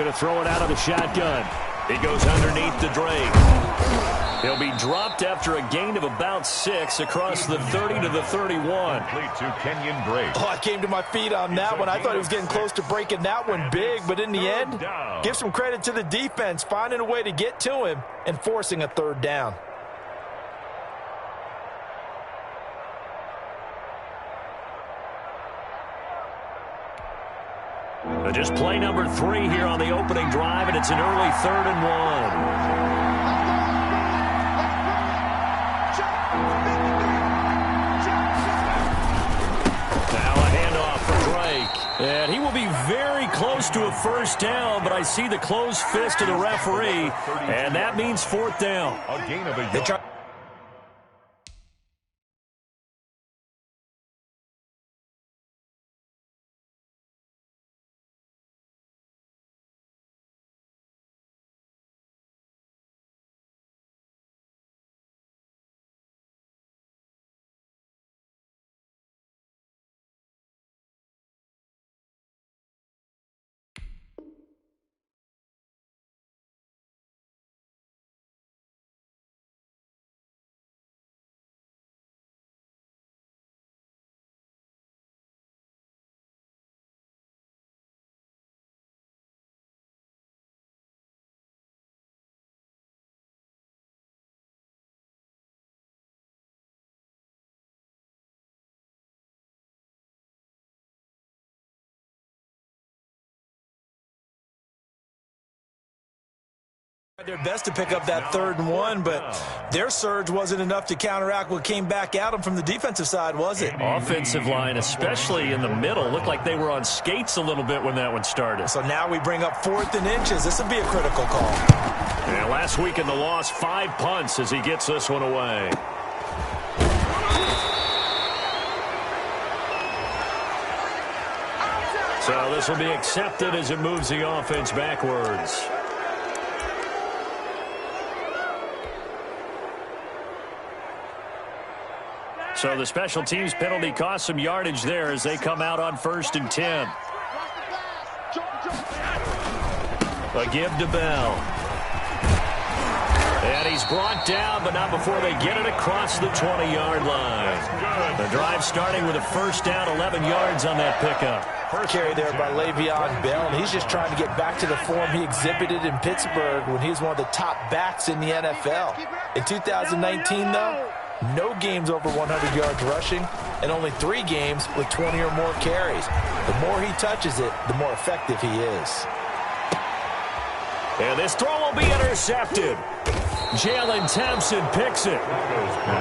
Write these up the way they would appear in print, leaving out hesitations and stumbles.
going to throw it out of the shotgun. He goes underneath to Drake. He'll be dropped after a gain of about 6 across the 30 to the 31. Complete to Kenyon Drake. Oh, I came to my feet on that one. I thought he was getting close to breaking that one big, but in the end, give some credit to the defense, finding a way to get to him and forcing a third down. Just play number 3 here on the opening drive, and it's an early 3rd and 1. Now a handoff for Drake. And he will be very close to a first down, but I see the closed fist of the referee, and that means 4th down. A gain of a yard. Their best to pick up that 3rd and 1, but their surge wasn't enough to counteract what came back at them from the defensive side, was it? Offensive line, especially in the middle, looked like they were on skates a little bit when that one started. So now we bring up 4th and inches. This will be a critical call. And last week in the loss, 5 punts as he gets this one away. So this will be accepted as it moves the offense backwards. So the special teams penalty cost some yardage there as they come out on 1st and 10. A give to Bell. And he's brought down, but not before they get it across the 20-yard line. The drive starting with a first down, 11 yards on that pickup. First carry there by Le'Veon Bell, and he's just trying to get back to the form he exhibited in Pittsburgh when he was one of the top backs in the NFL. In 2019, though, no games over 100 yards rushing, and only 3 games with 20 or more carries. The more he touches it, the more effective he is. And this throw will be intercepted. Jalen Thompson picks it.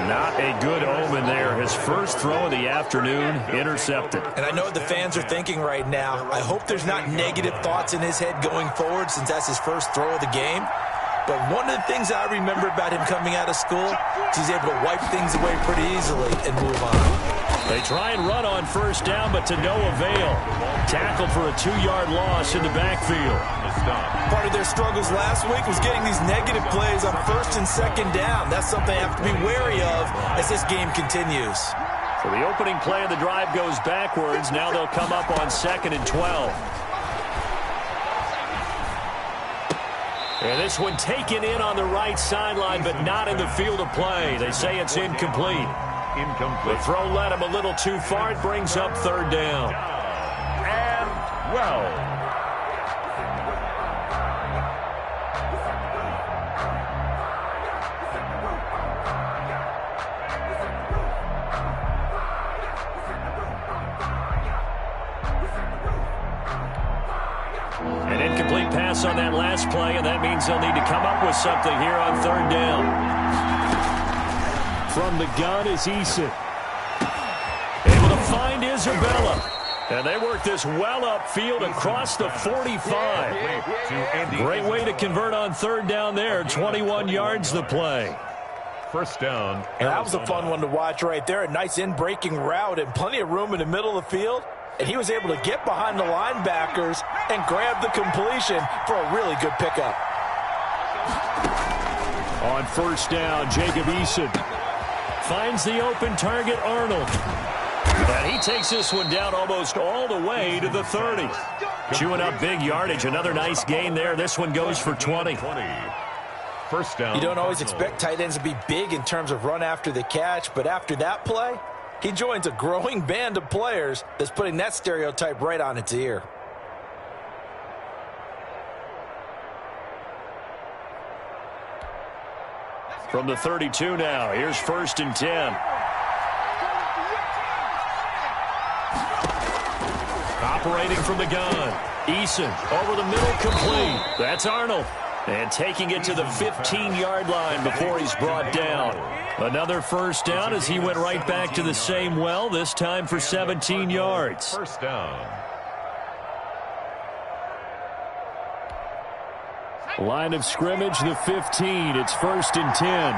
Not a good omen there. His first throw of the afternoon, intercepted. And I know what the fans are thinking right now. I hope there's not negative thoughts in his head going forward since that's his first throw of the game. But one of the things I remember about him coming out of school is he's able to wipe things away pretty easily and move on. They try and run on first down, but to no avail. Tackled for a 2-yard loss in the backfield. Part of their struggles last week was getting these negative plays on 1st and 2nd down. That's something they have to be wary of as this game continues. So the opening play of the drive goes backwards. Now they'll come up on 2nd and 12. And this one taken in on the right sideline, but not in the field of play. They say it's incomplete. The throw led him a little too far. It brings up 3rd down. And, well. An incomplete pass on that last play, and that means they'll need to come up with something here on 3rd down. From the gun is Eason. Able to find Isabella. And they work this well upfield across the 45. Great way to convert on 3rd down there. 21 yards the play. First down. And that was a fun one to watch right there. A nice in-breaking route and plenty of room in the middle of the field. And he was able to get behind the linebackers and grab the completion for a really good pickup. On first down, Jacob Eason finds the open target, Arnold. And he takes this one down almost all the way to the 30. Chewing up big yardage. Another nice gain there. This one goes for 20. First down. You don't always expect tight ends to be big in terms of run after the catch, but after that play, he joins a growing band of players that's putting that stereotype right on its ear. From the 32 now, here's 1st and 10. Operating from the gun. Eason over the middle, complete. That's Arnold. And taking it to the 15-yard line before he's brought down. Another first down as he went right back to the same well, this time for 17 yards. First down. Line of scrimmage, the 15. It's 1st and 10.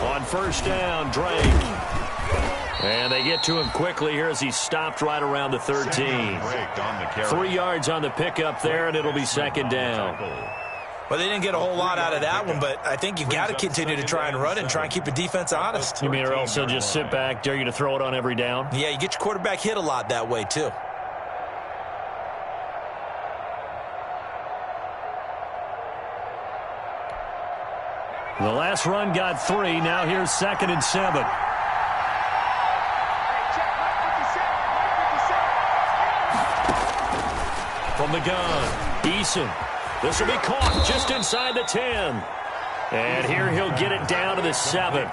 On first down, Drake. And they get to him quickly here as he stopped right around the 13. 3 yards on the pickup there, and it'll be 2nd down. Well, they didn't get a whole lot out of that one, but I think you got to continue to try and run and try and keep the defense honest. You mean or else they'll just sit back, dare you to throw it on every down? Yeah, you get your quarterback hit a lot that way, too. The last run got 3. Now here's 2nd and 7. From the gun, Eason. This will be caught just inside the 10. And here he'll get it down to the 7.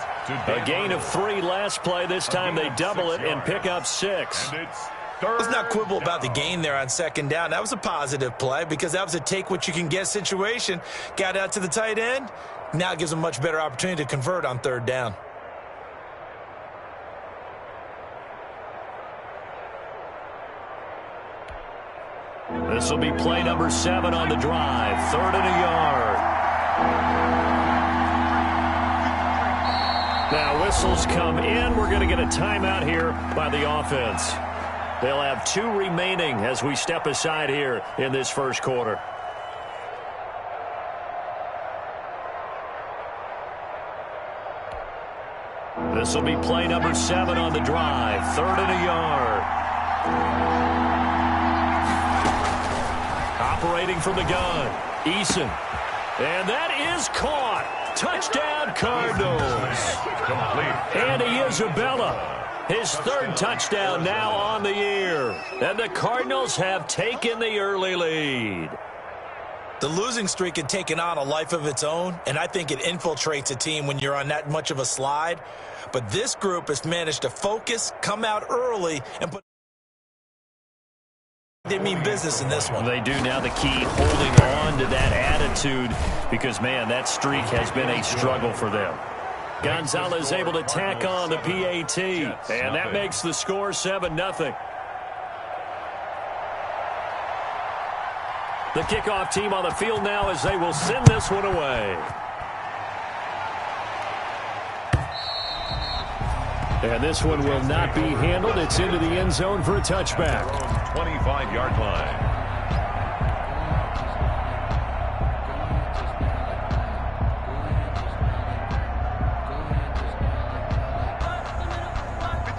A gain of 3 last play. This time they double it and pick up 6. Let's not quibble about the gain there on 2nd down. That was a positive play because that was a take-what-you-can-get situation. Got out to the tight end. Now it gives them a much better opportunity to convert on 3rd down. This will be play number 7 on the drive. 3rd and a yard. Now whistles come in. We're going to get a timeout here by the offense. They'll have 2 remaining as we step aside here in this first quarter. This will be play number 7 on the drive. 3rd and a yard. Operating from the gun, Eason. And that is caught. Touchdown, Cardinals. Andy Isabella, his 3rd touchdown now on the year. And the Cardinals have taken the early lead. The losing streak had taken on a life of its own, and I think it infiltrates a team when you're on that much of a slide. But this group has managed to focus, come out early, and put... They mean business in this one. They do now. The key, holding on to that attitude because, man, that streak has been a struggle for them. Gonzalez able to tack on the PAT, and that makes the score 7-0. The kickoff team on the field now as they will send this one away. And this one will not be handled. It's into the end zone for a touchback. 25-yard line.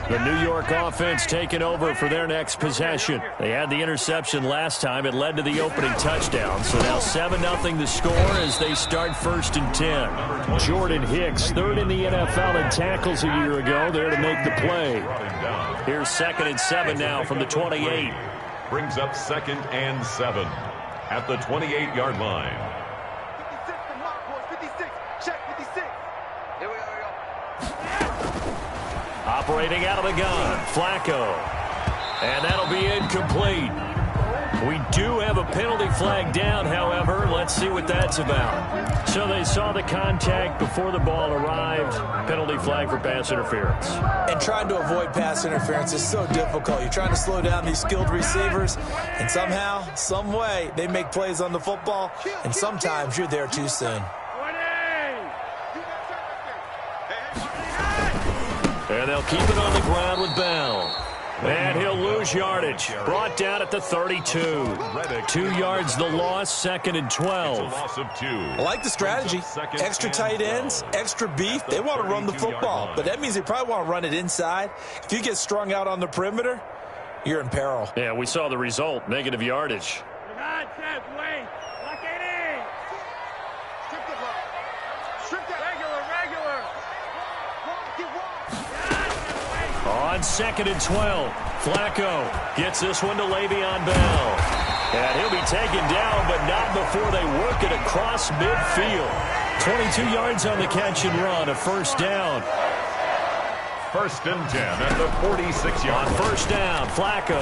The New York offense taking over for their next possession. They had the interception last time. It led to the opening touchdown. So now 7-0 the score as they start 1st and 10. Jordan Hicks, 3rd in the NFL in tackles a year ago, there to make the play. Here's 2nd and 7 now from the 28. Brings up 2nd and 7 at the 28-yard line. Operating out of the gun, Flacco. And that'll be incomplete. We do have a penalty flag down, however. Let's see what that's about. So they saw the contact before the ball arrived. Penalty flag for pass interference. And trying to avoid pass interference is so difficult. You're trying to slow down these skilled receivers, and somehow, some way, they make plays on the football, and sometimes you're there too soon. And they'll keep it on the ground with Bell. And he'll lose yardage. Brought down at the 32. 2 yards the loss, 2nd and 12. Loss of 2. I like the strategy. Extra tight ends, extra beef. They want to run the football, but that means they probably want to run it inside. If you get strung out on the perimeter, you're in peril. Yeah, we saw the result, negative yardage. On 2nd and 12, Flacco gets this one to Le'Veon Bell. And he'll be taken down, but not before they work it across midfield. 22 yards on the catch and run, a first down. 1st and 10 at the 46-yard line. First down, Flacco.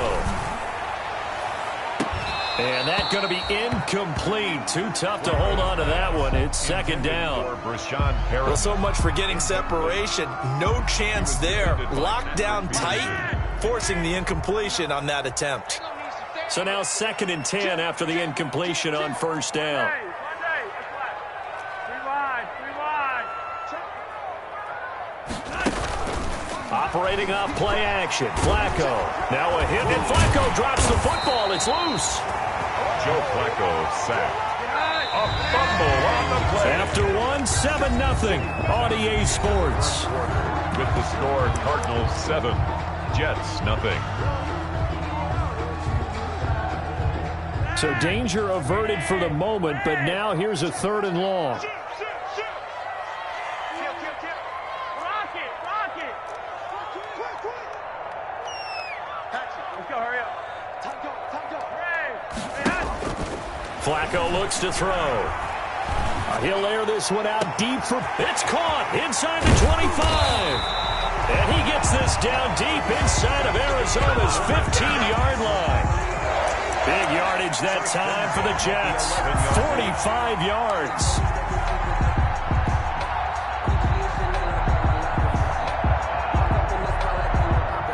And that's going to be incomplete. Too tough to hold on to that one. It's 2nd down. Well, so much for getting separation. No chance there. Locked down tight, forcing the incompletion on that attempt. So now 2nd and 10 after the incompletion on first down. Operating off play action. Flacco. Now a hit, and Flacco drops the football. It's loose. Joe Flacco sacked. A fumble on the play. After one, 7-0 on EA Sports. With the score, Cardinals 7, Jets 0. So danger averted for the moment, but now here's a 3rd and long. Flacco looks to throw. He'll air this one out deep for... It's caught inside the 25. And he gets this down deep inside of Arizona's 15-yard line. Big yardage that time for the Jets. 45 yards.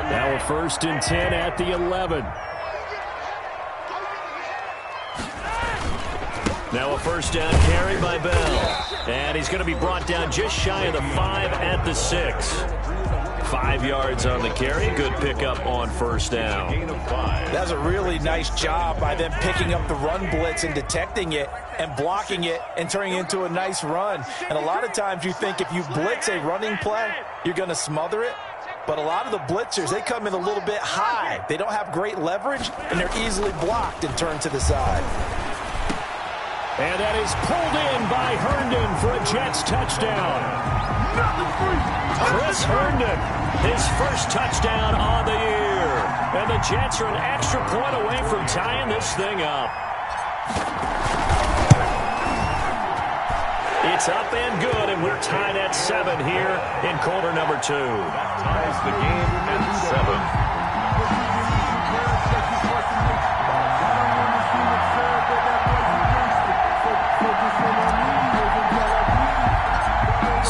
Now a 1st and 10 at the 11. Now a first down carry by Bell. And he's going to be brought down just shy of the 5 at the 6. 5 yards on the carry. Good pickup on first down. That's a really nice job by them picking up the run blitz and detecting it and blocking it and turning it into a nice run. And a lot of times you think if you blitz a running play, you're going to smother it. But a lot of the blitzers, they come in a little bit high. They don't have great leverage, and they're easily blocked and turned to the side. And that is pulled in by Herndon for a Jets touchdown. Chris Herndon, his first touchdown on the year. And the Jets are an extra point away from tying this thing up. It's up and good, and we're tied at 7 here in quarter number 2. That ties the game at 7.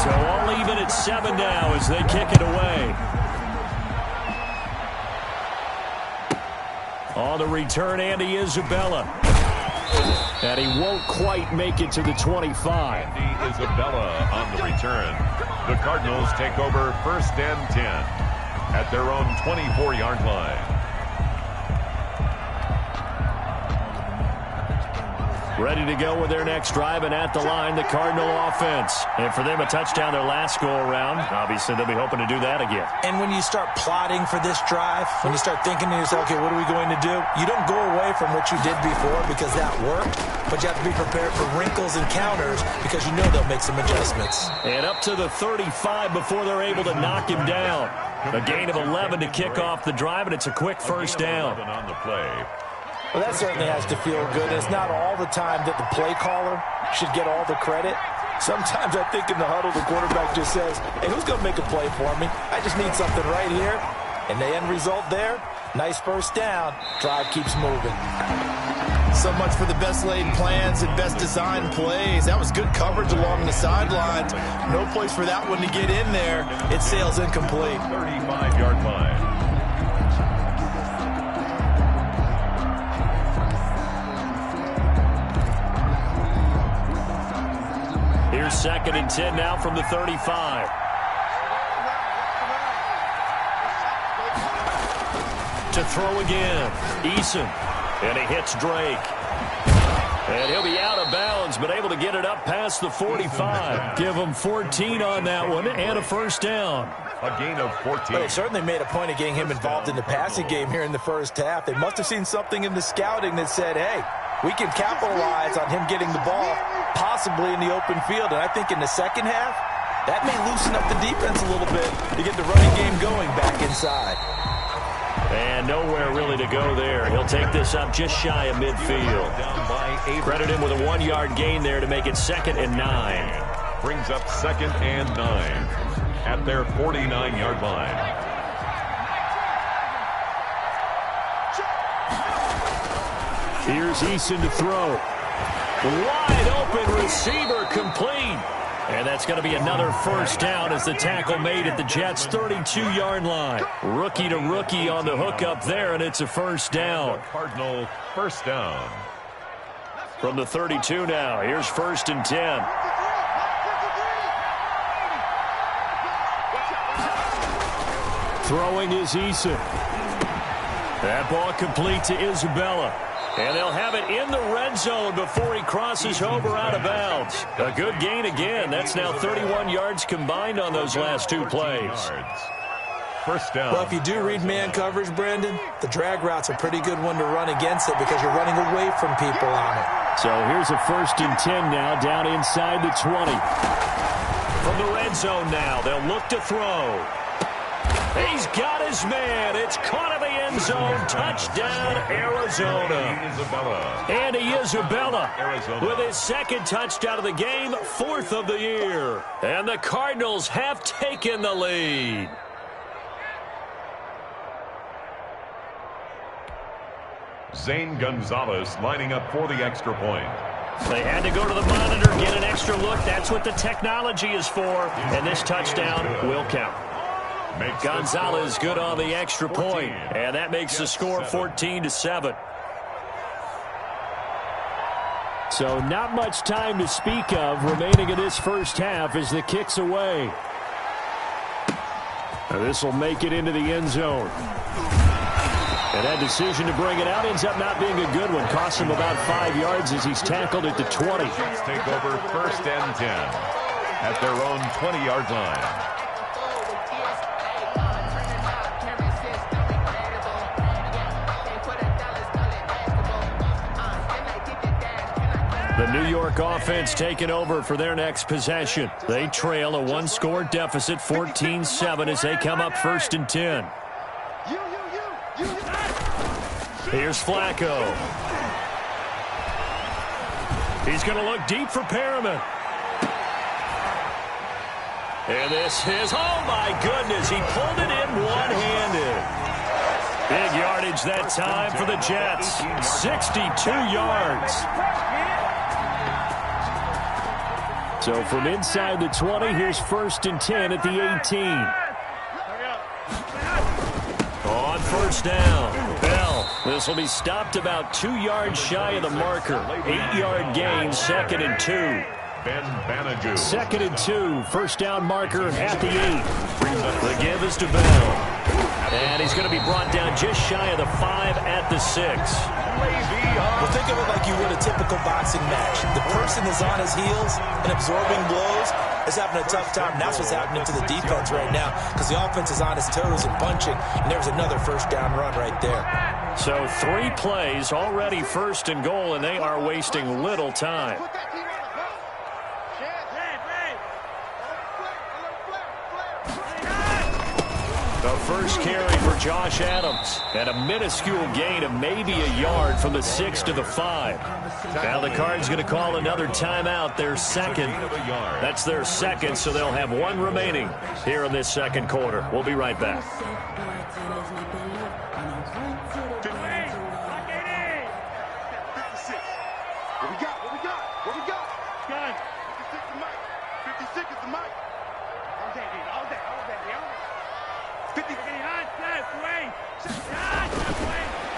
So all even at 7 now as they kick it away. On the return, Andy Isabella. And he won't quite make it to the 25. Andy Isabella on the return. The Cardinals take over 1st and 10 at their own 24-yard line. Ready to go with their next drive, and at the line, the Cardinal offense. And for them, a touchdown their last go-around. Obviously, they'll be hoping to do that again. And when you start plotting for this drive, when you start thinking to yourself, okay, what are we going to do? You don't go away from what you did before because that worked, but you have to be prepared for wrinkles and counters because you know they'll make some adjustments. And up to the 35 before they're able to knock him down. A gain of 11 to kick off the drive, and it's a quick first down. On the play. Well, that certainly has to feel good. It's not all the time that the play caller should get all the credit. Sometimes I think in the huddle, the quarterback just says, hey, who's going to make a play for me? I just need something right here. And the end result there, nice first down. Drive keeps moving. So much for the best laid plans and best designed plays. That was good coverage along the sidelines. No place for that one to get in there. It sails incomplete. 35-yard line. Here's 2nd and 10 now from the 35. to throw again. Eason. And he hits Drake. And he'll be out of bounds, but able to get it up past the 45. Give him 14 on that one and a first down. A gain of 14. Well, they certainly made a point of getting him involved in the passing game here in the first half. They must have seen something in the scouting that said, hey, we can capitalize on him getting the ball possibly in the open field. And I think in the second half, that may loosen up the defense a little bit to get the running game going back inside. And nowhere really to go there. He'll take this up just shy of midfield. Credit him with a 1-yard gain there to make it 2nd and 9. Brings up 2nd and 9 at their 49-yard line. Here's Eason to throw. Wide open receiver complete. And that's going to be another first down as the tackle made at the Jets' 32-yard line. Rookie to rookie on the hook up there, and it's a first down. Cardinal first down. From the 32 now, here's 1st and 10. Throwing is Eason. That ball complete to Isabella. And they'll have it in the red zone before he crosses over out of bounds. A good gain again. That's now 31 yards combined on those last 2 plays. First down. Well, if you do read man coverage, Brandon, the drag route's a pretty good one to run against it because you're running away from people on it. So here's a 1st and 10 now down inside the 20. From the red zone now, they'll look to throw. He's got his man. It's caught in the end zone. Touchdown, Arizona. Andy Isabella with his 2nd touchdown of the game, 4th of the year. And the Cardinals have taken the lead. Zane Gonzalez lining up for the extra point. They had to go to the monitor, get an extra look. That's what the technology is for. And this touchdown will count. Gonzalez good on the extra point, and that makes the score 14-7. So not much time to speak of remaining in this first half as the kick's away. This will make it into the end zone. And that decision to bring it out ends up not being a good one. Costs him about 5 yards as he's tackled at the 20. Take over 1st and 10 at their own 20-yard line. The New York offense taking over for their next possession. They trail a 1-score deficit, 14-7, as they come up 1st and 10. Here's Flacco. He's going to look deep for Perriman. And this is, oh my goodness, he pulled it in one-handed. Big yardage that time for the Jets. 62 yards. So from inside the 20, here's 1st and 10 at the 18. On 1st down, Bell. This will be stopped about 2 yards shy of the marker. 8-yard gain, 2nd and 2. Ben Banajou. 2nd and 2, first down marker at the 8. The give is to Bell. And he's going to be brought down just shy of the 5 at the 6. Well, think of it like you would a typical boxing match. The person is on his heels and absorbing blows is having a tough time. And that's what's happening to the defense right now because the offense is on his toes and punching. And there's another first down run right there. So 3 plays, already 1st and goal, and they are wasting little time. The first carry for Josh Adams, and a minuscule gain of maybe a yard from the 6 to the 5. Now the Cards going to call another timeout, their 2nd. That's their 2nd, so they'll have 1 remaining here in this 2nd quarter. We'll be right back.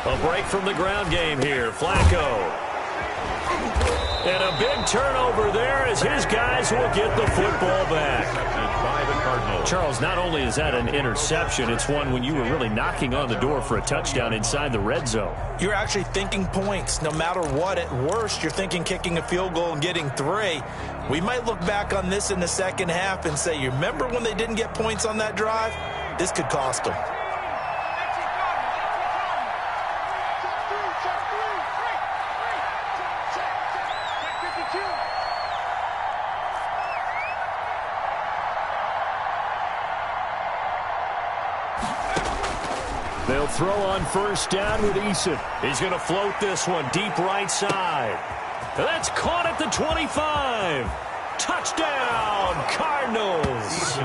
A break from the ground game here. Flacco And a big turnover there as his guys will get the football back. By the Cardinals. Charles, not only is that an interception, it's one when you were really knocking on the door for a touchdown inside the red zone. You're actually thinking points. No matter what, at worst, you're thinking kicking a field goal and getting 3. We might look back on this in the second half and say, you remember when they didn't get points on that drive? This could cost them. They'll throw on first down with Eason. He's going to float this one deep right side. That's caught at the 25. Touchdown, Cardinals.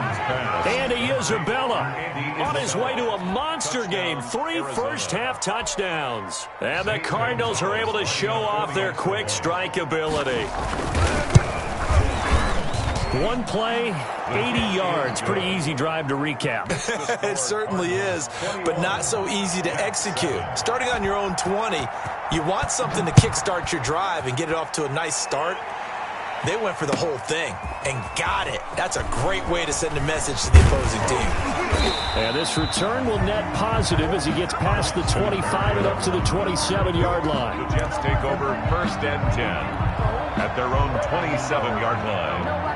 Andy Isabella on his way to a monster game. 3 first-half touchdowns. And the Cardinals are able to show off their quick strike ability. One play, 80 yards. Pretty easy drive to recap. It certainly is, but not so easy to execute. Starting on your own 20, you want something to kickstart your drive and get it off to a nice start. They went for the whole thing and got it. That's a great way to send a message to the opposing team. And this return will net positive as he gets past the 25 and up to the 27-yard line. The Jets take over first and 10 at their own 27-yard line.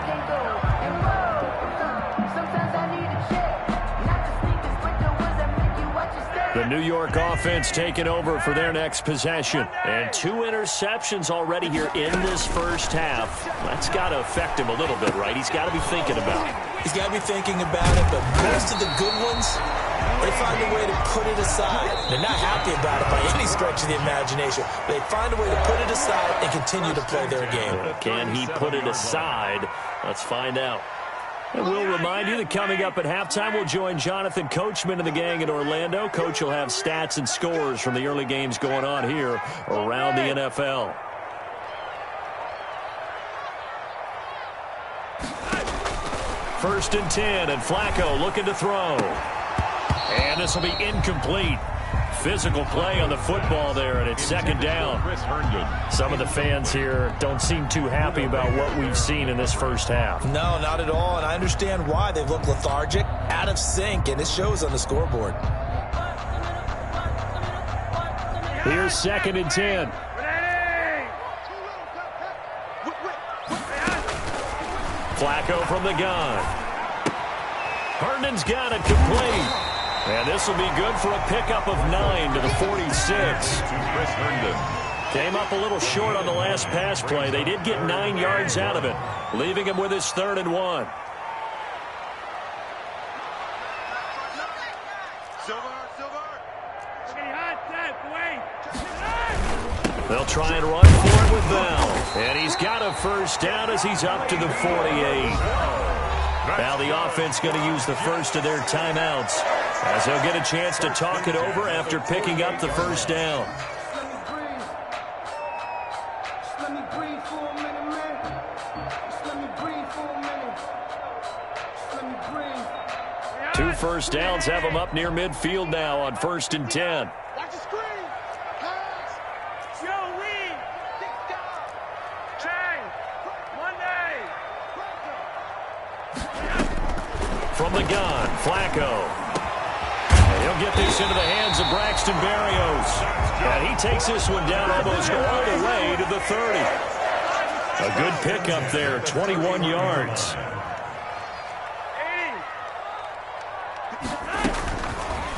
The New York offense taking over for their next possession. And 2 interceptions already here in this first half. That's got to affect him a little bit, right? He's got to be thinking about it. He's got to be thinking about it, but most of the good ones, they find a way to put it aside. They're not happy about it by any stretch of the imagination. They find a way to put it aside and continue to play their game. Can he put it aside? Let's find out. And we'll remind you that coming up at halftime, we'll join Jonathan Coachman and the gang in Orlando. Coach will have stats and scores from the early games going on here around the NFL. First and 10, and Flacco looking to throw. And this will be incomplete. Physical play on the football there, and it's second down. Some of the fans here don't seem too happy about what we've seen in this first half. No, not at all, and I understand why. They've looked lethargic, out of sync, and it shows on the scoreboard. Here's second and 10. Flacco from the gun. Herndon's got it complete. And this will be good for a pickup of 9 to the 46. Came up a little short on the last pass play. They did get 9 yards out of it, leaving him with his 3rd and 1. They'll try and run for it with Bell. And he's got a first down as he's up to the 48. Now the offense going to use the first of their timeouts as they'll get a chance to talk it over after picking up the first down. Two first downs have them up near midfield now on 1st and 10. From the gun, Flacco. And he'll get this into the hands of Braxton Berrios. And he takes this one down almost all the way to the 30. A good pickup there, 21 yards.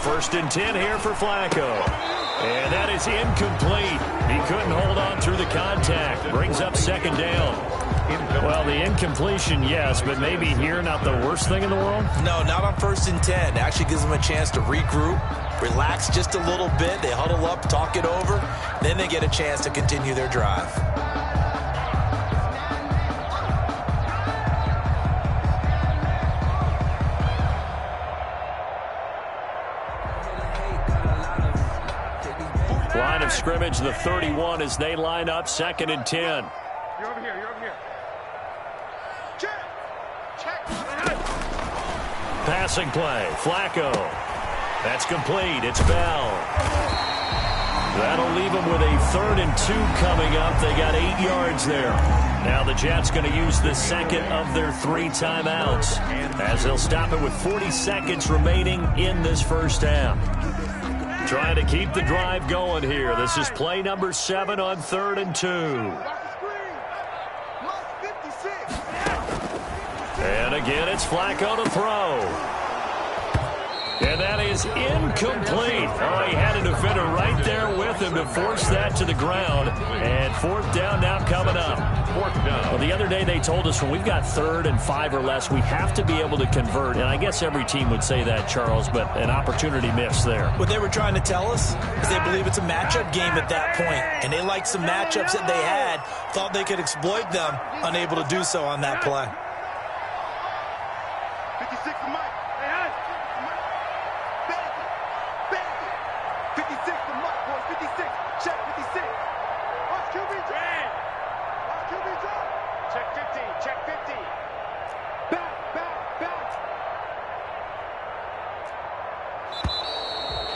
First and 10 here for Flacco. And that is incomplete. He couldn't hold on through the contact. Brings up second down. Well, the incompletion, yes, but maybe here not the worst thing in the world? No, not on 1st and 10. It actually gives them a chance to regroup, relax just a little bit. They huddle up, talk it over. Then they get a chance to continue their drive. Line of scrimmage, the 31 as they line up, 2nd and 10. You're over here, you're over here. Check. Passing play, Flacco. That's complete. It's Bell. That'll leave them with a 3rd and 2 coming up. They got 8 yards there. Now the Jets going to use the second of their 3 timeouts as they'll stop it with 40 seconds remaining in this first half. Trying to keep the drive going here. This is play number 7 on 3rd and 2. And again, it's Flacco to throw. And that is incomplete. Oh, he had a defender right there with him to force that to the ground. And 4th down now coming up. 4th down. Well, the other day they told us when we've got 3rd and 5 or less, we have to be able to convert. And I guess every team would say that, Charles, but an opportunity missed there. What they were trying to tell us is they believe it's a matchup game at that point. And they liked some matchups that they had, thought they could exploit them, unable to do so on that play. 56 to Mike. 56 to Mike, boys. 56. Check 56. Watch QB drop. Watch QB drop. Check 50. Check 50. Back.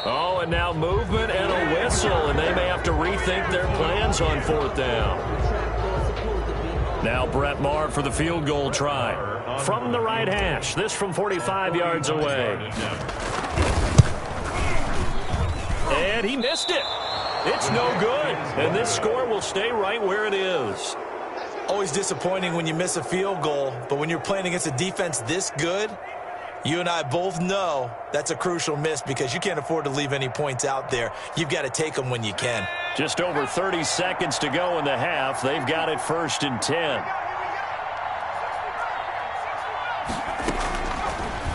Oh, and now movement and a whistle, and they may have to rethink their plans on 4th down. Now Brett Maher for the field goal try. From the right hash, this from 45 yards away. And he missed it. It's no good. And this score will stay right where it is. Always disappointing when you miss a field goal, but when you're playing against a defense this good, you and I both know that's a crucial miss because you can't afford to leave any points out there. You've got to take them when you can. Just over 30 seconds to go in the half. They've got it 1st and 10.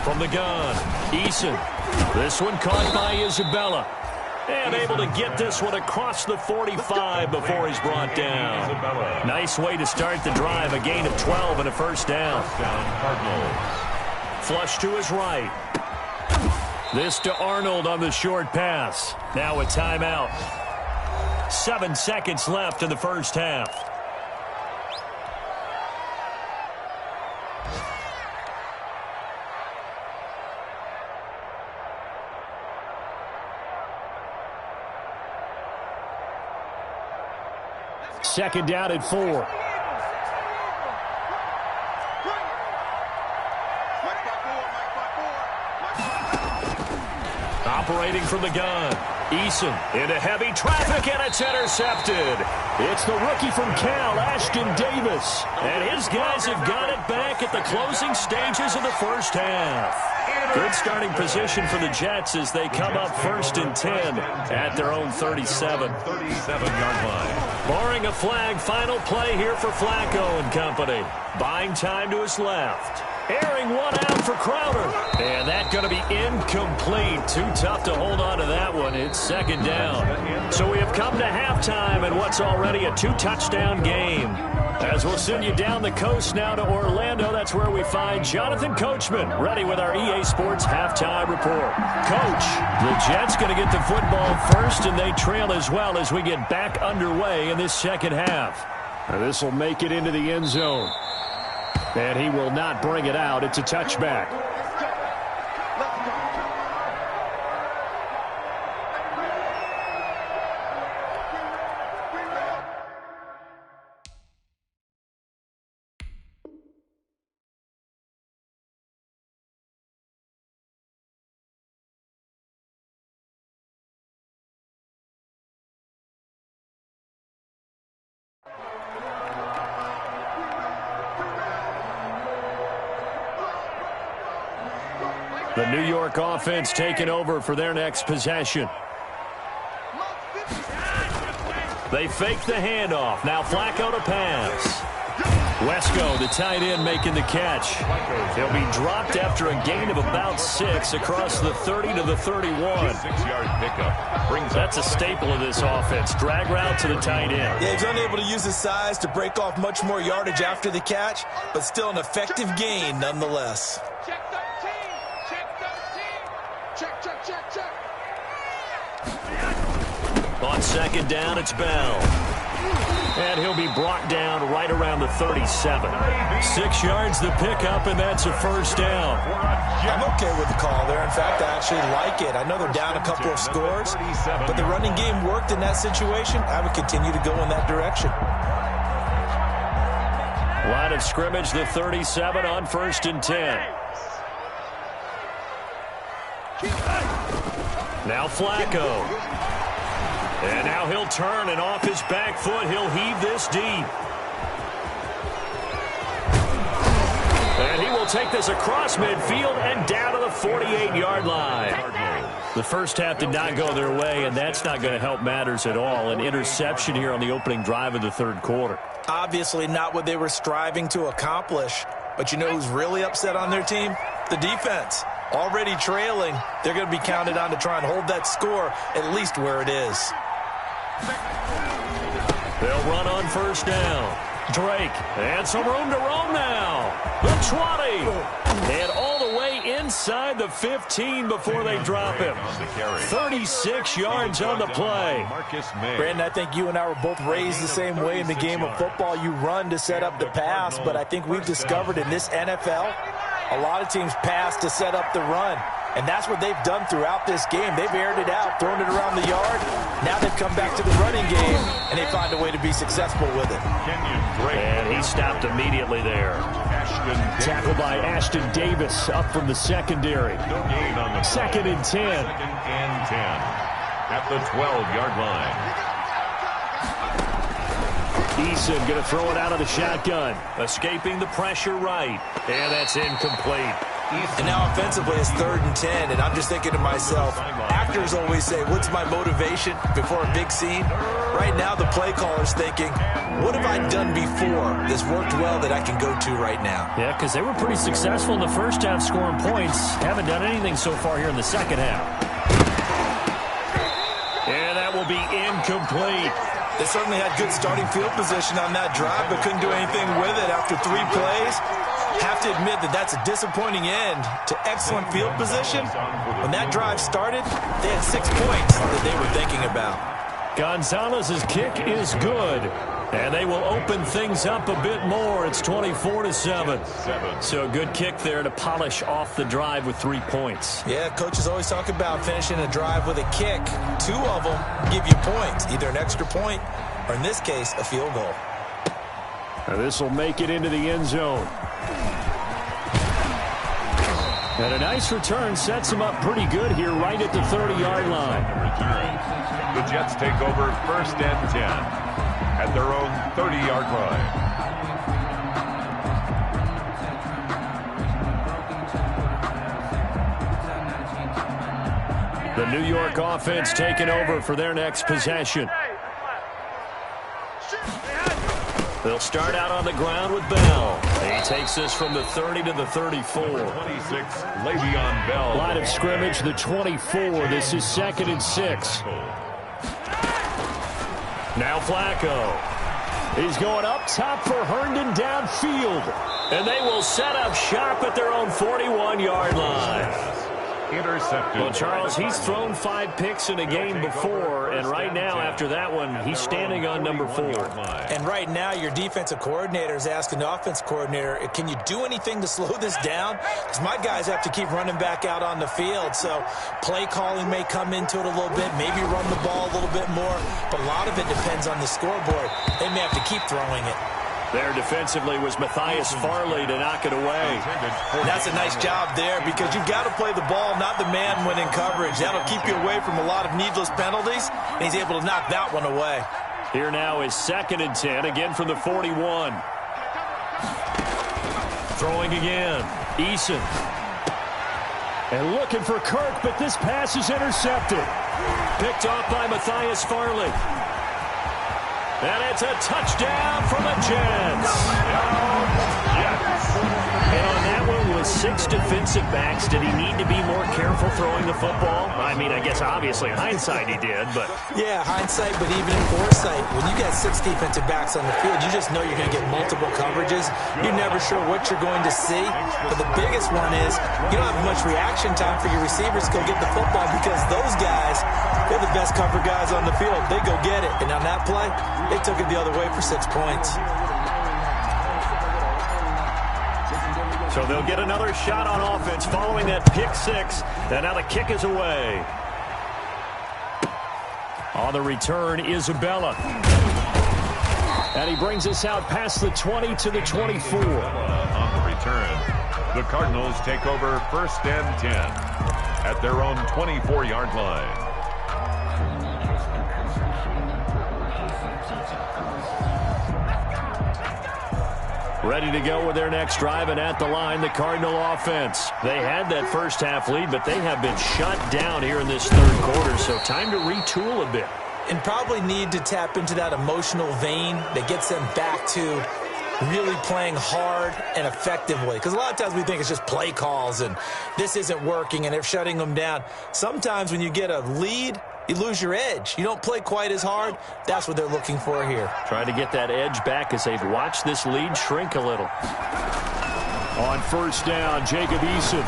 From the gun, Eason. This one caught by Isabella. And able to get this one across the 45 before he's brought down. Nice way to start the drive. A gain of 12 and a 1st down. Flush to his right. This to Arnold on the short pass. Now a timeout. 7 seconds left in the first half. Second down at 4. Operating from the gun. Eason into heavy traffic, and it's intercepted. It's the rookie from Cal, Ashton Davis. And his guys have got it back at the closing stages of the first half. Good starting position for the Jets as they come up 1st and 10 at their own 37. 37-yard line. Barring a flag, final play here for Flacco and company. Buying time to his left. Airing one out for Crowder. And that's going to be incomplete. Too tough to hold on to that one. It's 2nd down. So we have come to halftime in what's already a 2-touchdown game. As we'll send you down the coast now to Orlando, that's where we find Jonathan Coachman, ready with our EA Sports halftime report. Coach, the Jets going to get the football first, and they trail as well as we get back underway in this second half. This will make it into the end zone. And he will not bring it out. It's a touchback. The New York offense taking over for their next possession. They fake the handoff. Now Flacco to pass. Wesco, the tight end, making the catch. He'll be dropped after a gain of about 6 across the 30 to the 31. 6-yard pickup. That's a staple of this offense. Drag route to the tight end. Yeah, he's unable to use his size to break off much more yardage after the catch, but still an effective gain nonetheless. Check 13. Check 13. Check. On 2nd down, it's Bell. And he'll be brought down right around the 37. 6 yards the pickup, and that's a first down. I'm okay with the call there. In fact, I actually like it. I know they're down a couple of scores, but the running game worked in that situation. I would continue to go in that direction. Line of scrimmage, the 37 on 1st and 10. Now Flacco. And now he'll turn, and off his back foot, he'll heave this deep. And he will take this across midfield and down to the 48-yard line. The first half did not go their way, and that's not going to help matters at all. An interception here on the opening drive of the third quarter. Obviously not what they were striving to accomplish. But you know who's really upset on their team? The defense. Already trailing, they're going to be counted on to try and hold that score at least where it is. They'll run on first down. Drake, and some room to roam now. The 20. And all the way inside the 15 before they drop him. 36 yards on the play. Brandon, I think you and I were both raised the same way in the game of football. You run to set up the pass, but I think we've discovered in this NFL, a lot of teams pass to set up the run. And that's what they've done throughout this game. They've aired it out, thrown it around the yard. Now they've come back to the running game, and they find a way to be successful with it. And he stopped immediately there. Tackled by Ashton Davis up from the secondary. 2nd and 10. 2nd and 10 at the 12-yard line. Eason going to throw it out of the shotgun. Escaping the pressure right. And that's incomplete. And now offensively it's 3rd and 10, and I'm just thinking to myself, actors always say, what's my motivation before a big scene? Right now the play caller's thinking, what have I done before that's worked well that I can go to right now? Yeah, because they were pretty successful in the first half scoring points. Haven't done anything so far here in the second half. And that will be incomplete. They certainly had good starting field position on that drive, but couldn't do anything with it after 3 plays. Have to admit that that's a disappointing end to excellent field position. When that drive started, they had 6 points that they were thinking about. Gonzalez's kick is good, and they will open things up a bit more. It's 24-7. So a good kick there to polish off the drive with 3 points. Yeah, coaches always talk about finishing a drive with a kick. 2 of them give you points, either an extra point or, in this case, a field goal. And this will make it into the end zone. And a nice return sets them up pretty good here right at the 30-yard line. The Jets take over 1st and 10 at their own 30-yard line. The New York offense taking over for their next possession. They'll start out on the ground with Bell. He takes this from the 30 to the 34. 26, Le'Veon Bell. Line of scrimmage, the 24. This is 2nd and 6. Now Flacco. He's going up top for Herndon downfield. And they will set up shop at their own 41-yard line. Intercepted. Well, Charles, he's thrown 5 picks in a game before, and right now, after that one, he's standing on number 4. And right now, your defensive coordinator is asking the offense coordinator, can you do anything to slow this down? Because my guys have to keep running back out on the field, so play calling may come into it a little bit, maybe run the ball a little bit more, but a lot of it depends on the scoreboard. They may have to keep throwing it. There defensively was Matthias Farley to knock it away. That's a nice job there because you've got to play the ball, not the man when in coverage. That'll keep you away from a lot of needless penalties, and he's able to knock that one away. Here now is 2nd and 10, again from the 41. Throwing again, Eason. And looking for Kirk, but this pass is intercepted. Picked off by Matthias Farley. And it's a touchdown for the Jets. And on that one was 6 defensive backs, did he need to be more careful throwing the football? I mean, I guess obviously hindsight he did, but... Yeah, hindsight, but even in foresight, when you got 6 defensive backs on the field, you just know you're going to get multiple coverages. You're never sure what you're going to see. But the biggest one is you don't have much reaction time for your receivers to go get the football because those guys, they're the best cover guys on the field. They go get it. And on that play, they took it the other way for 6 points. So they'll get another shot on offense following that pick 6. And now the kick is away. On the return, Isabella. And he brings us out past the 20 to the 24. On the return, the Cardinals take over 1st and 10 at their own 24-yard line. Ready to go with their next drive, and at the line, the Cardinal offense. They had that first half lead, but they have been shut down here in this 3rd quarter, so time to retool a bit. And probably need to tap into that emotional vein that gets them back to really playing hard and effectively. Because a lot of times we think it's just play calls and this isn't working and they're shutting them down. Sometimes when you get a lead, you lose your edge. You don't play quite as hard. That's what they're looking for here. Trying to get that edge back as they've watched this lead shrink a little. On 1st down, Jacob Eason.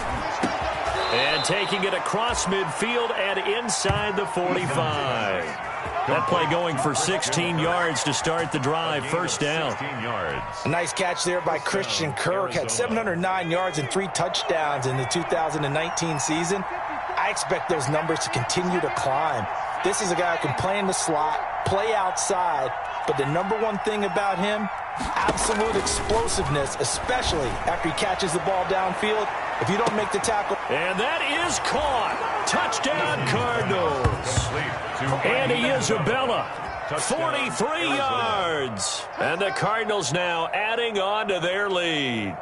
And taking it across midfield and inside the 45. That play going for 16 yards to start the drive. 1st down. 16 yards. A nice catch there by Christian Kirk. Had 709 yards and 3 touchdowns in the 2019 season. I expect those numbers to continue to climb. This is a guy who can play in the slot, play outside, but the #1 thing about him, absolute explosiveness, especially after he catches the ball downfield. If you don't make the tackle. And that is caught. Touchdown, Cardinals. Andy Isabella, 43 yards. And the Cardinals now adding on to their lead.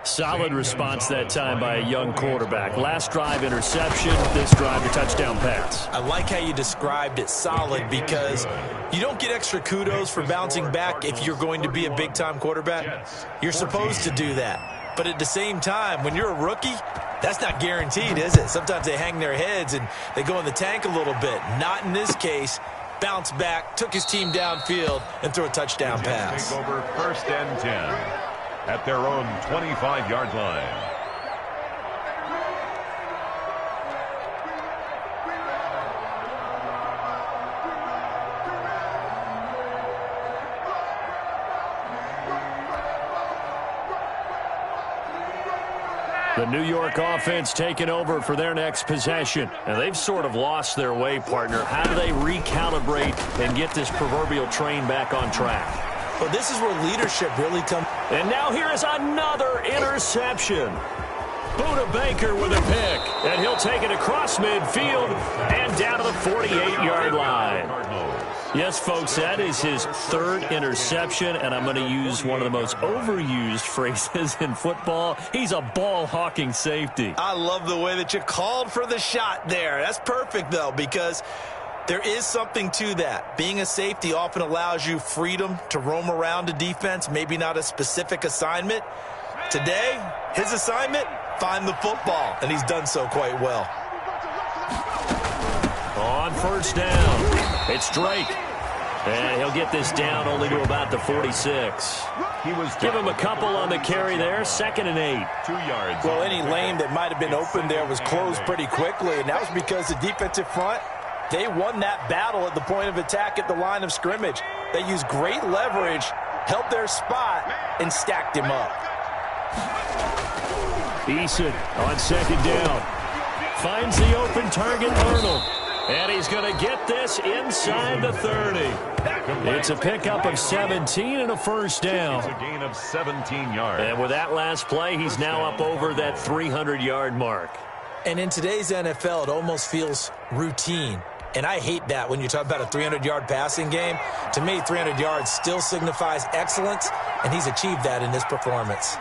Solid response that time by a young quarterback. Last drive, interception. This drive, a touchdown pass. I like how you described it, solid, because you don't get extra kudos for bouncing back if you're going to be a big-time quarterback. You're supposed to do that. But at the same time, when you're a rookie, that's not guaranteed, is it? Sometimes they hang their heads and they go in the tank a little bit. Not in this case. Bounce back, took his team downfield, and threw a touchdown pass. Take over 1st and 10 at their own 25-yard line. The New York offense taking over for their next possession. And they've sort of lost their way, partner. How do they recalibrate and get this proverbial train back on track? Well, this is where leadership really comes. And now here is another interception. Buda Baker with a pick. And he'll take it across midfield and down to the 48-yard line. Yes, folks, that is his 3rd interception, and I'm going to use one of the most overused phrases in football. He's a ball-hawking safety. I love the way that you called for the shot there. That's perfect, though, because there is something to that. Being a safety often allows you freedom to roam around a defense, maybe not a specific assignment. Today, his assignment, find the football, and he's done so quite well. On 1st down, it's Drake. And he'll get this down only to about the 46. Give him a couple on the carry there. 2nd and 8. 2 yards. Well, any lane that might have been open there was closed pretty quickly, and that was because the defensive front, they won that battle at the point of attack at the line of scrimmage. They used great leverage, held their spot, and stacked him up. Eason on 2nd down. Finds the open target, Arnold. And he's going to get this inside the 30. It's a pickup of 17 and a 1st down. It's a gain of 17 yards. And with that last play, he's now up over that 300-yard mark. And in today's NFL, it almost feels routine. And I hate that when you talk about a 300-yard passing game. To me, 300 yards still signifies excellence, and he's achieved that in this performance.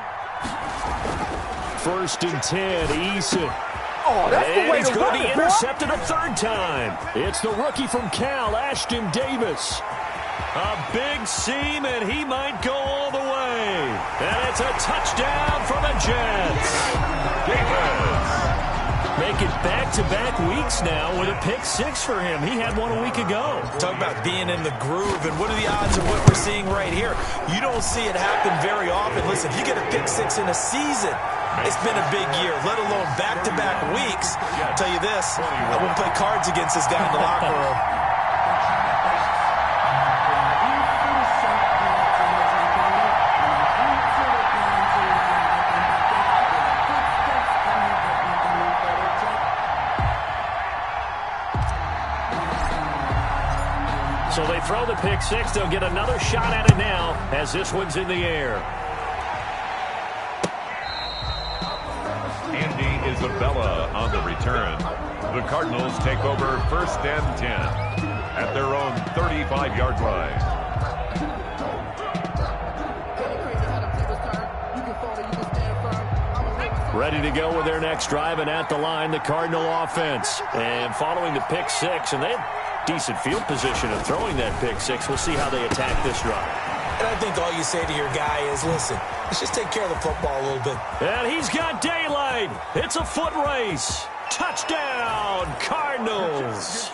1st and 10, Eason. Oh, that's the way he's to going run to be it, bro. intercepted a 3rd time. It's the rookie from Cal, Ashton Davis. A big seam, and he might go all the way. And it's a touchdown for the Jets. Make it back-to-back weeks now with a pick six for him. He had one a week ago. Talk about being in the groove, and what are the odds of what we're seeing right here? You don't see it happen very often. Listen, you get a pick six in a season, it's been a big year, let alone back-to-back weeks. I'll tell you this, I wouldn't play cards against this guy in the locker room. So they throw the pick six. They'll get another shot at it now as this one's in the air. Andy Isabella on the return. The Cardinals take over 1st and 10 at their own 35-yard line. Ready to go with their next drive, and at the line, the Cardinal offense. And following the pick six, and they have decent field position of throwing that pick six. We'll see how they attack this drive. And I think all you say to your guy is, listen, let's just take care of the football a little bit. And he's got daylight. It's a foot race. Touchdown, Cardinals.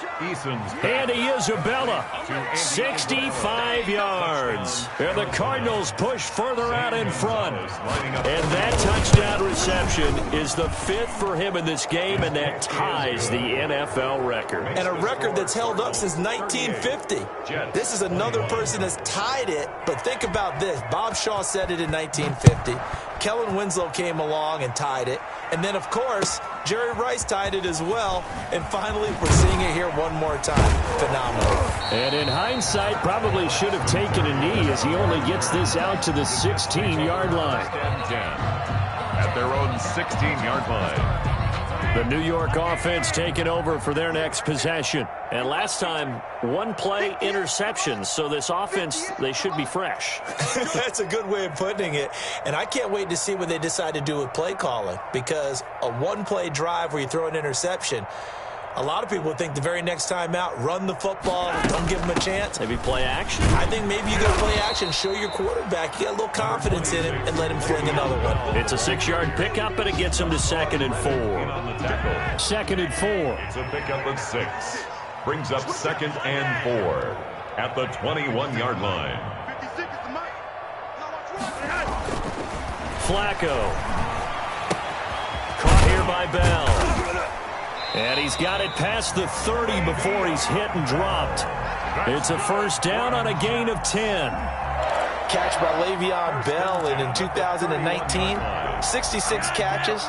Andy Isabella, 65 yards. And the Cardinals push further out in front. And that touchdown reception is the 5th for him in this game, and that ties the NFL record. And a record that's held up since 1950. This is another person that's tied it, but think about this. Bob Shaw said it in 1950. Kellen Winslow came along and tied it. And then, of course, Jerry Rice tied it as well. And finally, we're seeing it here one more time. Phenomenal. And in hindsight, probably should have taken a knee as he only gets this out to the 16-yard line. At their own 16-yard line. The New York offense taking over for their next possession. And last time, one play interceptions. So this offense, they should be fresh. That's a good way of putting it. And I can't wait to see what they decide to do with play calling. Because a one-play drive where you throw an interception, a lot of people think the very next time out, run the football, don't give them a chance. Maybe play action? I think maybe you go play action, show your quarterback, you got a little confidence in him, and let him fling another one. It's a 6-yard pickup, and it gets him to 2nd and 4. 2nd and 4. It's a pickup of 6. Brings up 2nd and 4 at the 21-yard line. Flacco. Caught here by Bell. And he's got it past the 30 before he's hit and dropped. It's a first down on a gain of 10. Catch by Le'Veon Bell, and in 2019, 66 catches,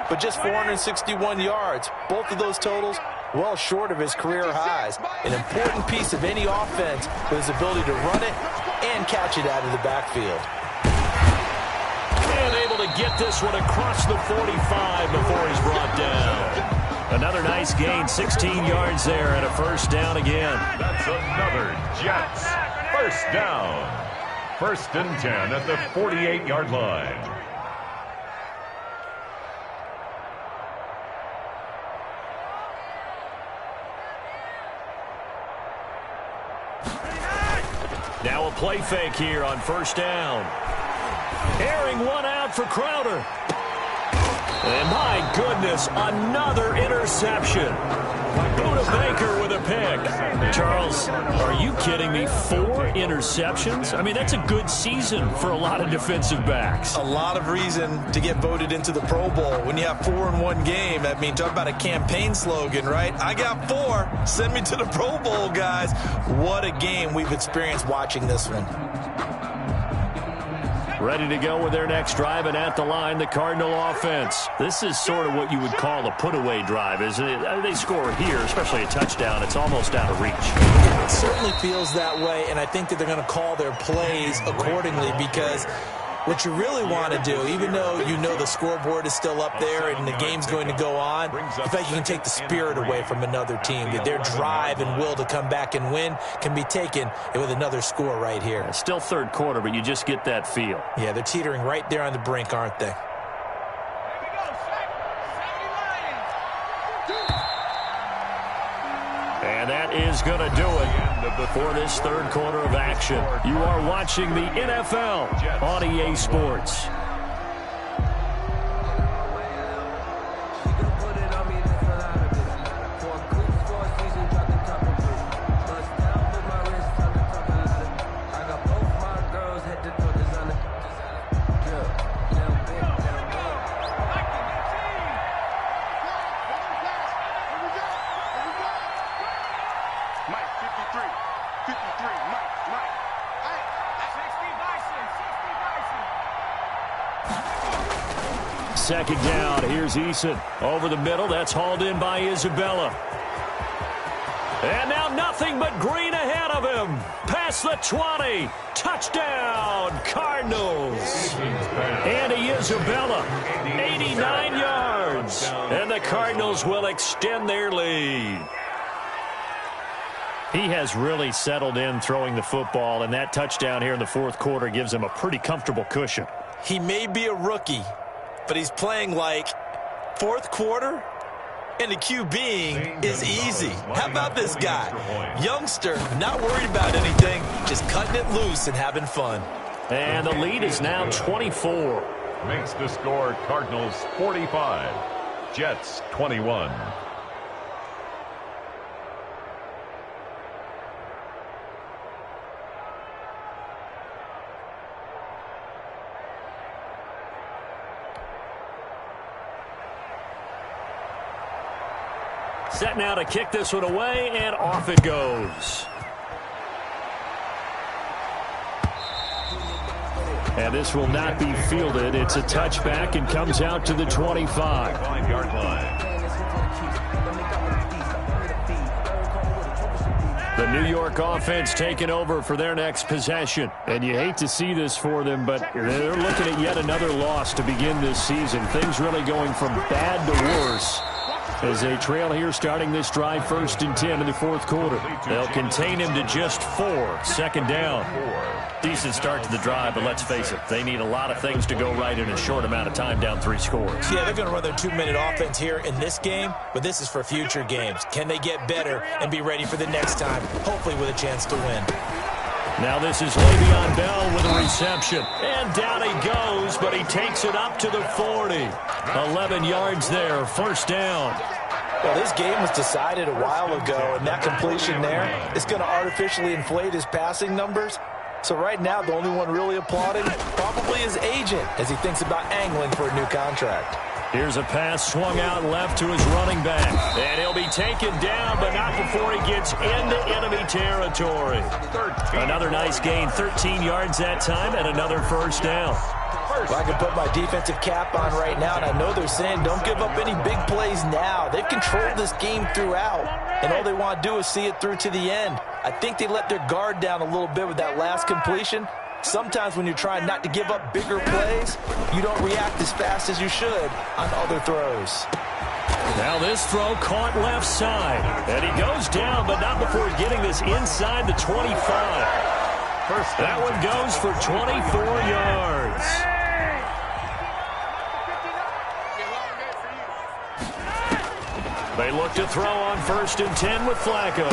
but just 461 yards. Both of those totals well short of his career highs. An important piece of any offense with his ability to run it and catch it out of the backfield. And able to get this one across the 45 before he's brought down. Another nice gain, 16 yards there, and a first down again. That's another Jets first down. 1st and 10 at the 48-yard line. Now a play fake here on first down. Airing one out for Crowder. And my goodness, another interception. Buda Baker with a pick. Charles, are you kidding me? 4 interceptions? I mean, that's a good season for a lot of defensive backs. A lot of reason to get voted into the Pro Bowl. When you have 4 in one game, I mean, talk about a campaign slogan, right? I got 4. Send me to the Pro Bowl, guys. What a game we've experienced watching this one. Ready to go with their next drive, and at the line, the Cardinal offense. This is sort of what you would call a put-away drive, isn't it? They score here, especially a touchdown. It's almost out of reach. It certainly feels that way, and I think that they're going to call their plays accordingly, because what you really want to do, even though you know the scoreboard is still up there and the game's going to go on, in fact, you can take the spirit away from another team. That their drive and will to come back and win can be taken with another score right here. It's still third quarter, but you just get that feel. Yeah, they're teetering right there on the brink, aren't they? And that is going to do it for this third quarter of action. You are watching the NFL on EA Sports. Second down. Here's Eason. Over the middle. That's hauled in by Isabella. And now nothing but green ahead of him. Past the 20. Touchdown, Cardinals. Andy Isabella, 89 yards. And the Cardinals will extend their lead. He has really settled in throwing the football, and that touchdown here in the fourth quarter gives him a pretty comfortable cushion. He may be a rookie, but he's playing like fourth quarter, and the QBing is easy. How about this guy? Youngster, not worried about anything, just cutting it loose and having fun. And the lead is now 24. Makes the score Cardinals 45, Jets 21. Set now to kick this one away, and off it goes. And this will not be fielded. It's a touchback and comes out to the 25. 5-yard line. The New York offense taking over for their next possession. And you hate to see this for them, but they're looking at yet another loss to begin this season. Things really going from bad to worse as they trail here starting this drive 1st and 10 in the fourth quarter. They'll contain him to just 4. Second down. Decent start to the drive, but let's face it, they need a lot of things to go right in a short amount of time, down 3 scores. Yeah, they're going to run their 2-minute offense here in this game, but this is for future games. Can they get better and be ready for the next time, hopefully with a chance to win? Now this is Le'Veon Bell with a reception. And down he goes, but he takes it up to the 40. 11 yards there, first down. Well, this game was decided a while ago, and that completion there is going to artificially inflate his passing numbers. So right now, the only one really applauding probably his agent as he thinks about angling for a new contract. Here's a pass swung out left to his running back. And he'll be taken down, but not before he gets into enemy territory. Another nice gain, 13 yards that time, and another first down. Well, I can put my defensive cap on right now, and I know they're saying don't give up any big plays now. They've controlled this game throughout, and all they want to do is see it through to the end. I think they let their guard down a little bit with that last completion. Sometimes when you're trying not to give up bigger plays, you don't react as fast as you should on other throws. Now this throw caught left side. And he goes down, but not before getting this inside the 25. That one goes for 24 yards. They look to throw on 1st and 10 with Flacco.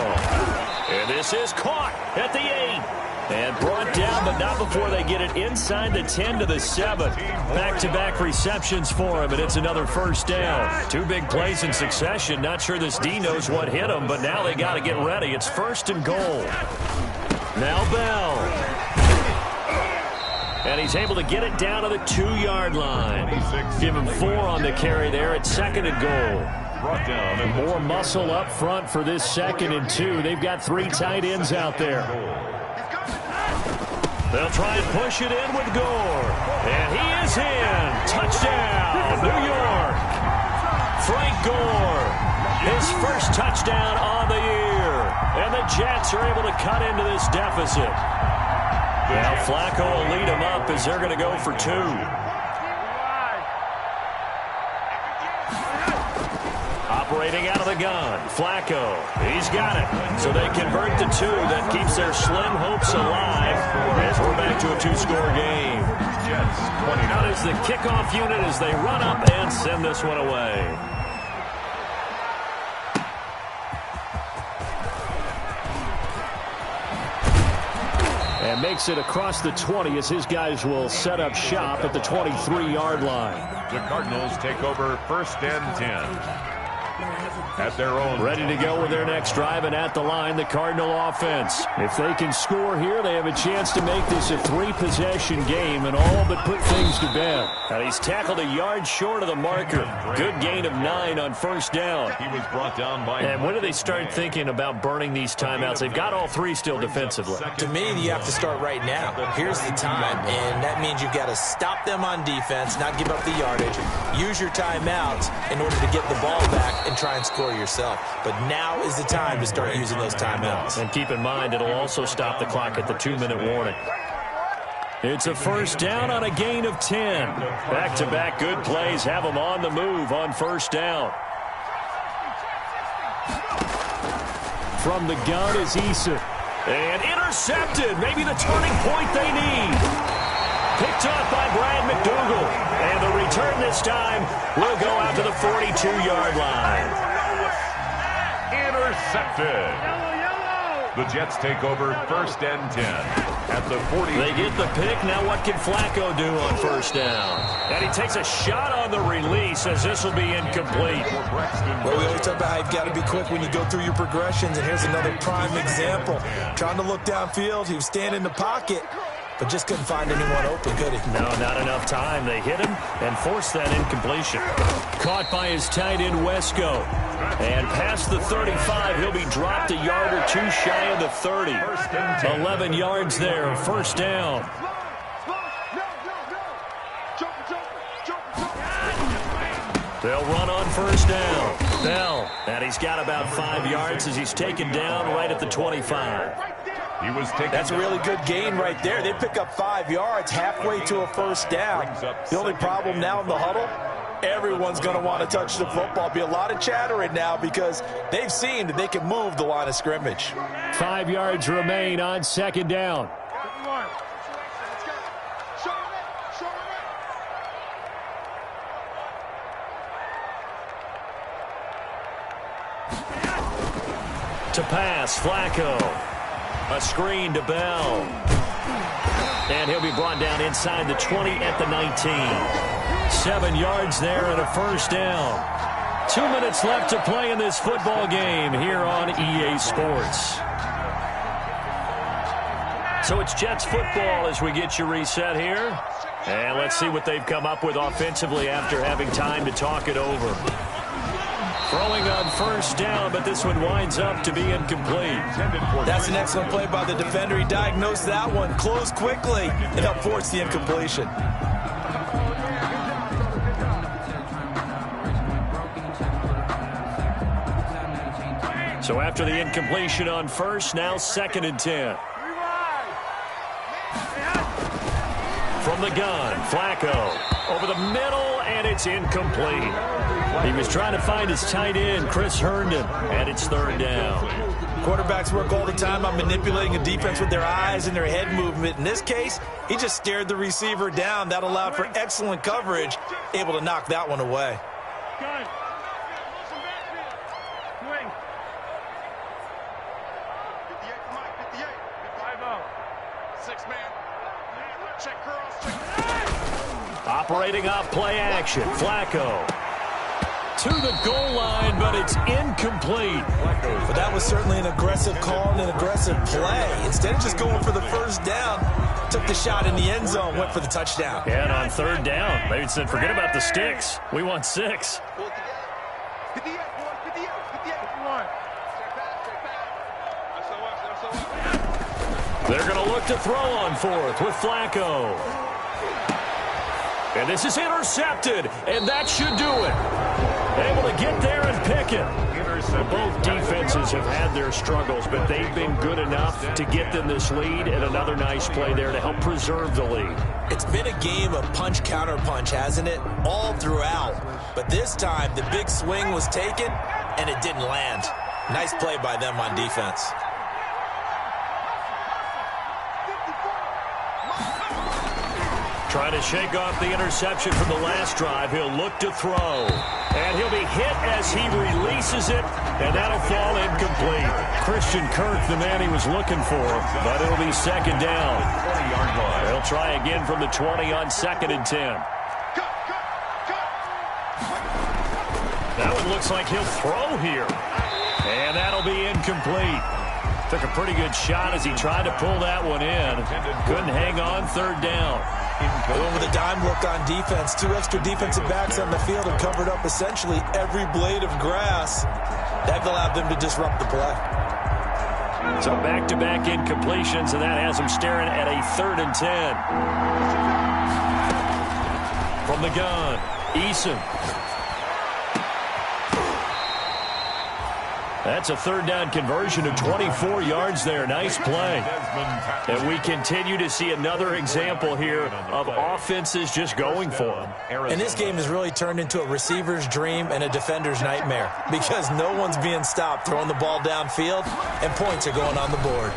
And this is caught at the 8. And brought down, but not before they get it inside the 10 to the 7. Back-to-back receptions for him, and it's another first down. 2 big plays in succession. Not sure this D knows what hit him, but now they got to get ready. It's 1st and goal. Now Bell. And he's able to get it down to the 2-yard line. Give him 4 on the carry there at 2nd and goal. More muscle up front for this 2nd and 2. They've got 3 tight ends out there. They'll try and push it in with Gore. And he is in. Touchdown, New York. Frank Gore, his first touchdown on the year. And the Jets are able to cut into this deficit. Now Flacco will lead them up as they're going to go for 2. Operating out of the gun, Flacco, he's got it. So they convert the 2. That keeps their slim hopes alive as we're back to a 2-score game. Out is the kickoff unit as they run up and send this one away. And makes it across the 20 as his guys will set up shop at the 23-yard line. The Cardinals take over 1st and 10. At their own. Ready to go with their next drive, and at the line, the Cardinal offense. If they can score here, they have a chance to make this a 3-possession game and all but put things to bed. And he's tackled a yard short of the marker. Good gain of 9 on 1st down. He was brought down by. And when do they start thinking about burning these timeouts? They've got all 3 still defensively. To me, you have to start right now. Here's the time, and that means you've got to stop them on defense, not give up the yardage, use your timeouts in order to get the ball back and try and score yourself. But now is the time to start using those timeouts. And keep in mind, it'll also stop the clock at the 2-minute warning. It's a 1st down on a gain of 10. Back-to-back good plays have them on the move on 1st down. From the gun is Issa. And intercepted. Maybe the turning point they need. Picked off by Brad McDougal. And the return this time will go out to the 42-yard line. Intercepted. The Jets take over 1st and 10 at the 40. They get the pick. Now what can Flacco do on 1st down? And he takes a shot on the release as this will be incomplete. Well, we always talk about how you've got to be quick when you go through your progressions, and here's another prime example. Trying to look downfield, he was standing in the pocket, but just couldn't find anyone open, could he? No, not enough time. They hit him and forced that incompletion. Caught by his tight end, Wesco. And past the 35, he'll be dropped a yard or 2 shy of the 30. 11 yards there, 1st down. They'll run on 1st down. Bell, and he's got about 5 yards as he's taken down right at the 25. He was taken. That's a really good gain right there. They pick up 5 yards halfway to a 1st down. The only problem now in the huddle, everyone's going to want to touch the football. Be a lot of chattering now because they've seen that they can move the line of scrimmage. 5 yards remain on 2nd down. To pass, Flacco. A screen to Bell. And he'll be brought down inside the 20 at the 19. 7 yards there and a 1st down. 2 minutes left to play in this football game here on EA Sports. So it's Jets football as we get you reset here. And let's see what they've come up with offensively after having time to talk it over. Throwing on 1st down, but this one winds up to be incomplete. That's an excellent play by the defender. He diagnosed that one, closed quickly, and helped force the incompletion. So after the incompletion on 1st, now 2nd and 10. From the gun, Flacco over the middle, and it's incomplete. He was trying to find his tight end, Chris Herndon, and it's 3rd down. Quarterbacks work all the time on manipulating a defense with their eyes and their head movement. In this case, he just stared the receiver down. That allowed for excellent coverage, able to knock that one away. Operating off play action, Flacco to the goal line, but it's incomplete. But that was certainly an aggressive call and an aggressive play. Instead of just going for the 1st down, took the shot in the end zone, went for the touchdown. And on 3rd down, they said, forget about the sticks. We want 6. They're going to look to throw on 4th with Flacco. And this is intercepted, and that should do it. Able to get there and pick it. Both defenses have had their struggles, but they've been good enough to get them this lead, and another nice play there to help preserve the lead. It's been a game of punch-counter-punch, hasn't it? All throughout. But this time, the big swing was taken, and it didn't land. Nice play by them on defense. Trying to shake off the interception from the last drive. He'll look to throw. And he'll be hit as he releases it, and that'll fall incomplete. Christian Kirk, the man he was looking for, but it'll be second down. 20-yard line. They'll try again from the 20 on 2nd and 10. That one looks like he'll throw here. And that'll be incomplete. Took a pretty good shot as he tried to pull that one in. Couldn't hang on, 3rd down. With a dime look on defense, 2 extra defensive backs on the field and covered up essentially every blade of grass. That allowed them to disrupt the play. So back-to-back incompletions, and that has them staring at a 3rd and 10. From the gun, Eason. That's a 3rd down conversion of 24 yards there. Nice play. And we continue to see another example here of offenses just going for them. And this game has really turned into a receiver's dream and a defender's nightmare because no one's being stopped throwing the ball downfield, and points are going on the board.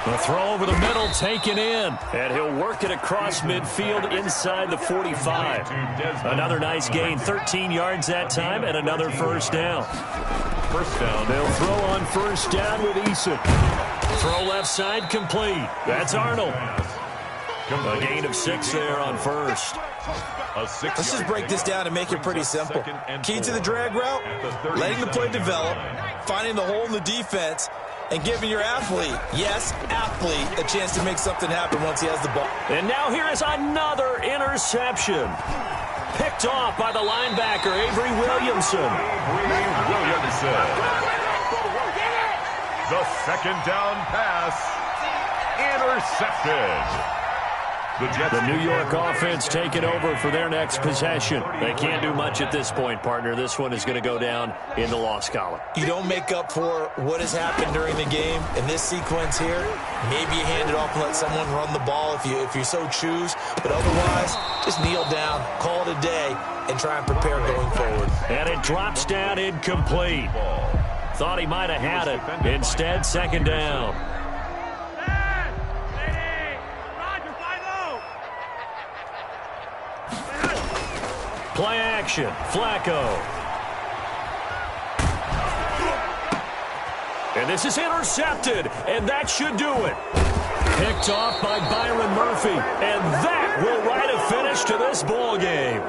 The throw over the middle taken in, and he'll work it across midfield inside the 45. Another nice gain, 13 yards that time, and another 1st down. 1st down. They'll throw on 1st down with Eason. Throw left side complete. That's Arnold. A gain of 6 there on 1st. Let's just break this down and make it pretty simple. Key to the drag route, letting the play develop, finding the hole in the defense, and giving your athlete, yes, athlete, a chance to make something happen once he has the ball. And now here is another interception. Picked off by the linebacker, Avery Williamson. The 2nd down pass, intercepted. The New York offense taking over for their next possession. They can't do much at this point, partner. This one is going to go down in the loss column. You don't make up for what has happened during the game in this sequence here. Maybe you hand it off and let someone run the ball if you so choose. But otherwise, just kneel down, call it a day, and try and prepare going forward. And it drops down incomplete. Thought he might have had it. Instead, 2nd down. Play action, Flacco. And this is intercepted, and that should do it. Picked off by Byron Murphy, and that will write a finish to this ball game.